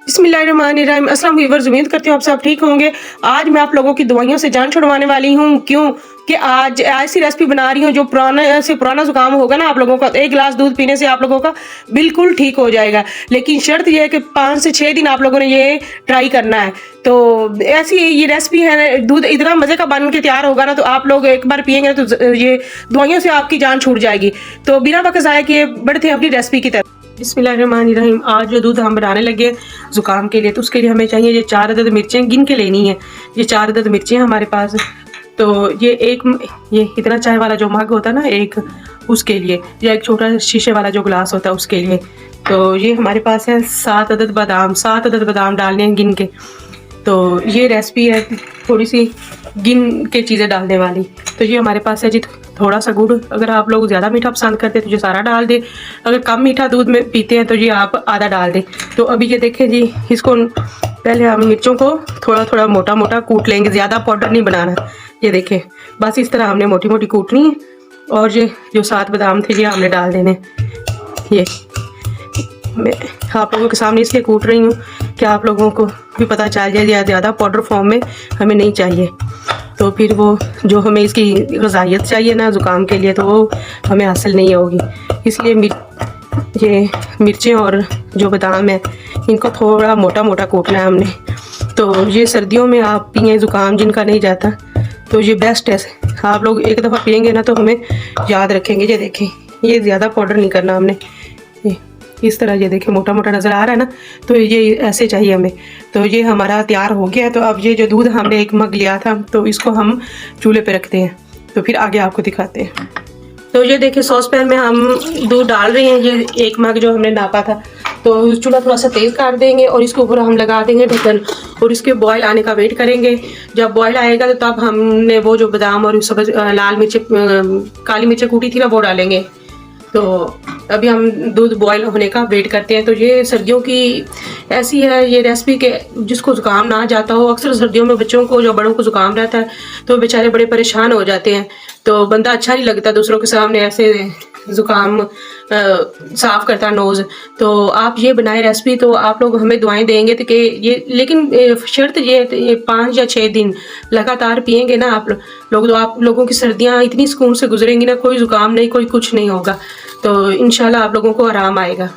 बिस्मिल्लाहिर्रहमानिर्रहीम। अस्सलाम व्यूअर्स, उम्मीद करती हूँ आप सब ठीक होंगे। आज मैं आप लोगों की दवाइयों से जान छुड़वाने वाली हूँ। क्यों कि आज ऐसी रेसिपी बना रही हूँ जो पुराना जुकाम होगा ना आप लोगों का, तो 1 गिलास दूध पीने से आप लोगों का बिल्कुल ठीक हो जाएगा। लेकिन शर्त यह है कि 5 से 6 दिन आप लोगों ने ये ट्राई करना है। तो ऐसी ये रेसिपी है, दूध इतना मज़े का बन के तैयार होगा ना, तो आप लोग एक बार पियेंगे तो ये दवाइयों से आपकी जान छूट जाएगी। तो बिना वक्त ज़ाया किए बढ़ते हैं अपनी रेसिपी की तरफ। बिस्मिल्लाहिर्रहमानिर्रहीम। आज जो दूध हम बनाने लगे ज़ुकाम के लिए, तो उसके लिए हमें चाहिए ये 4 अदद मिर्चें गिन के लेनी है। ये 4 अदद मिर्चें हमारे पास। तो ये ये इतना चाय वाला जो मग होता है ना एक, उसके लिए, या एक छोटा शीशे वाला जो गिलास होता है उसके लिए। तो ये हमारे पास है 7 अदद बादाम। 7 अदद बादाम डालने हैं गिन के। तो ये रेसिपी है थोड़ी सी गिन के चीज़ें डालने वाली। तो ये हमारे पास है जी थोड़ा सा गुड़। अगर आप लोग ज़्यादा मीठा पसंद करते हैं तो ये सारा डाल दें। अगर कम मीठा दूध में पीते हैं तो ये आप आधा डाल दें। तो अभी ये देखें जी, इसको पहले हम मिर्चों को थोड़ा थोड़ा मोटा मोटा कूट लेंगे, ज़्यादा पाउडर नहीं बनाना। ये देखें, बस इस तरह हमने मोटी मोटी कूटनी है। और ये जो 7 बादाम थे ये हमने डाल देने। ये मैं आप लोगों के सामने इसलिए कूट रही हूँ कि आप लोगों को भी पता चल जाए, ज़्यादा पाउडर फॉर्म में हमें नहीं चाहिए। तो फिर वो जो हमें इसकी ग़िज़ाइयत चाहिए ना ज़ुकाम के लिए, तो वो हमें हासिल नहीं होगी। इसलिए ये मिर्चें और जो बादाम है इनको थोड़ा मोटा मोटा कूटना है हमने। तो ये सर्दियों में आप पिए, ज़ुकाम जिनका नहीं जाता तो ये बेस्ट है। आप लोग एक दफ़ा पिएंगे ना तो हमें याद रखेंगे। ये देखें, ये ज़्यादा पाउडर नहीं करना हमने। ये इस तरह, ये देखें मोटा मोटा नज़र आ रहा है ना, तो ये ऐसे चाहिए हमें। तो ये हमारा तैयार हो गया है। तो अब ये जो दूध हमने 1 मग लिया था, तो इसको हम चूल्हे पे रखते हैं। तो फिर आगे आपको दिखाते हैं। तो ये देखिए, सॉस पैन में हम दूध डाल रहे हैं। ये 1 मग जो हमने नापा था। तो चूल्हा थोड़ा सा तेज़ कर देंगे और इसके ऊपर हम लगा देंगे ढक्कन, और इसके बॉयल आने का वेट करेंगे। जब बॉयल आएगा तो तब हमने वो जो बादाम और सब्ज़ लाल मिर्च काली मिर्च कूटी थी ना, वो डालेंगे। तो अभी हम दूध बॉयल होने का वेट करते हैं। तो ये सर्दियों की ऐसी है ये रेसिपी के जिसको ज़ुकाम ना जाता हो, अक्सर सर्दियों में बच्चों को जो बड़ों को ज़ुकाम रहता है तो बेचारे बड़े परेशान हो जाते हैं। तो बंदा अच्छा नहीं लगता दूसरों के सामने ऐसे ज़ुकाम साफ़ करता नोज़। तो आप ये बनाए रेसिपी, तो आप लोग हमें दुआएं देंगे तो कि ये, लेकिन शर्त ये 5 या 6 दिन लगातार पिएंगे ना आप लोग, तो आप लोगों की सर्दियाँ इतनी सुकून से गुजरेंगी ना, कोई ज़ुकाम नहीं, कोई कुछ नहीं होगा। तो इंशाल्लाह आप लोगों को आराम आएगा।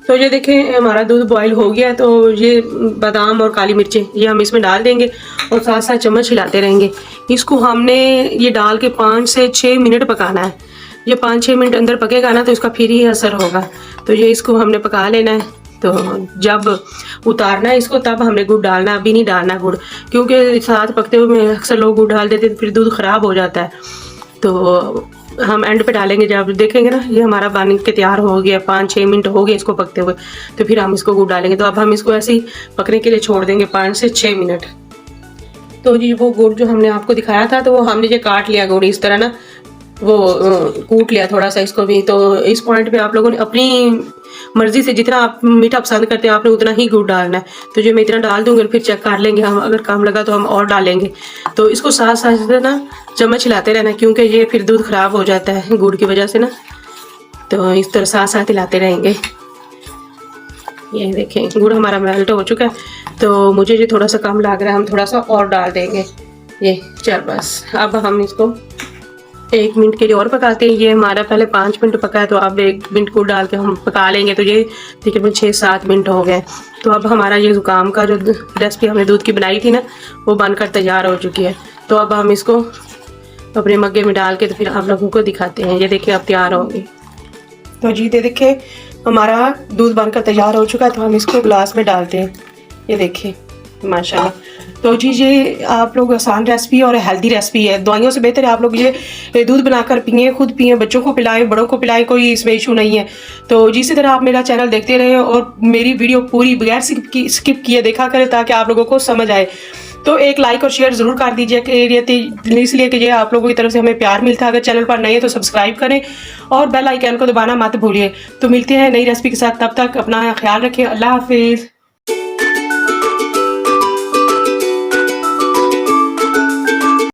तो ये देखें, हमारा दूध बॉयल हो गया। तो ये बादाम और काली मिर्चें ये हम इसमें डाल देंगे और साथ साथ चम्मच हिलाते रहेंगे। इसको हमने ये डाल के 5 से 6 मिनट पकाना है। ये 5-6 मिनट अंदर पकेगा ना तो इसका फिर ही असर होगा। तो ये इसको हमने पका लेना है। तो जब उतारना है इसको तब हमने गुड़ डालना, अभी नहीं डालना गुड़, क्योंकि साथ पकते हुए अक्सर लोग गुड़ डाल देते हैं फिर दूध ख़राब हो जाता है। तो हम एंड पे डालेंगे। जब देखेंगे ना ये हमारा बन के तैयार हो गया, 5-6 मिनट हो गए इसको पकते हुए, तो फिर हम इसको गुड़ डालेंगे। तो अब हम इसको ऐसे ही पकने के लिए छोड़ देंगे 5 से 6 मिनट। तो जी वो गुड़ जो हमने आपको दिखाया था, तो वो हमने ये काट लिया गुड़ इस तरह ना, वो कूट लिया थोड़ा सा इसको भी। तो इस पॉइंट पे आप लोगों ने अपनी मर्ज़ी से जितना आप मीठा पसंद करते हैं आपने उतना ही गुड़ डालना है। तो जो मैं इतना डाल दूँगी, फिर चेक कर लेंगे हम, अगर कम लगा तो हम और डालेंगे। तो इसको साथ साथ ना चम्मच हिलाते रहना, क्योंकि ये फिर दूध ख़राब हो जाता है गुड़ की वजह से ना। तो इस तरह साथ साथ हिलाते रहेंगे। ये देखें, गुड़ हमारा मेल्ट हो चुका है। तो मुझे ये थोड़ा सा कम लग रहा है, हम थोड़ा सा और डाल देंगे। ये चल बस, अब हम इसको 1 मिनट के लिए और पकाते हैं। ये हमारा पहले 5 मिनट पका है, तो अब 1 मिनट को डाल के हम पका लेंगे। तो ये तकरीबन 6-7 मिनट हो गए। तो अब हमारा ये ज़ुकाम का जो रेसिपी हमने दूध की बनाई थी ना, वो बनकर तैयार हो चुकी है। तो अब हम इसको अपने मग्गे में डाल के तो फिर आप लोगों को दिखाते हैं। ये देखिए अब तैयार होगी। तो जी देखिए, हमारा दूध बनकर तैयार हो चुका है। तो हम इसको गिलास में डालते हैं। ये देखिए माशाल्लाह। तो जी ये आप लोग आसान रेसिपी और हेल्दी रेसिपी है। दवाइयों से बेहतर है आप लोग ये दूध बनाकर पिए, खुद पिए, बच्चों को पिलाएं, बड़ों को पिलाएं, कोई इसमें इशू नहीं है। तो जिस तरह आप मेरा चैनल देखते रहे और मेरी वीडियो पूरी बगैर स्किप किए देखा करें, ताकि आप लोगों को समझ आए। तो एक लाइक और शेयर ज़रूर कर दीजिए, कि इसलिए कि ये आप लोगों की तरफ से हमें प्यार मिलता है। अगर चैनल पर नए हैं तो सब्सक्राइब करें और बेल आइकन को दबाना मत भूलिए। तो मिलते हैं नई रेसिपी के साथ, तब तक अपना ख्याल रखें। अल्लाह हाफिज़।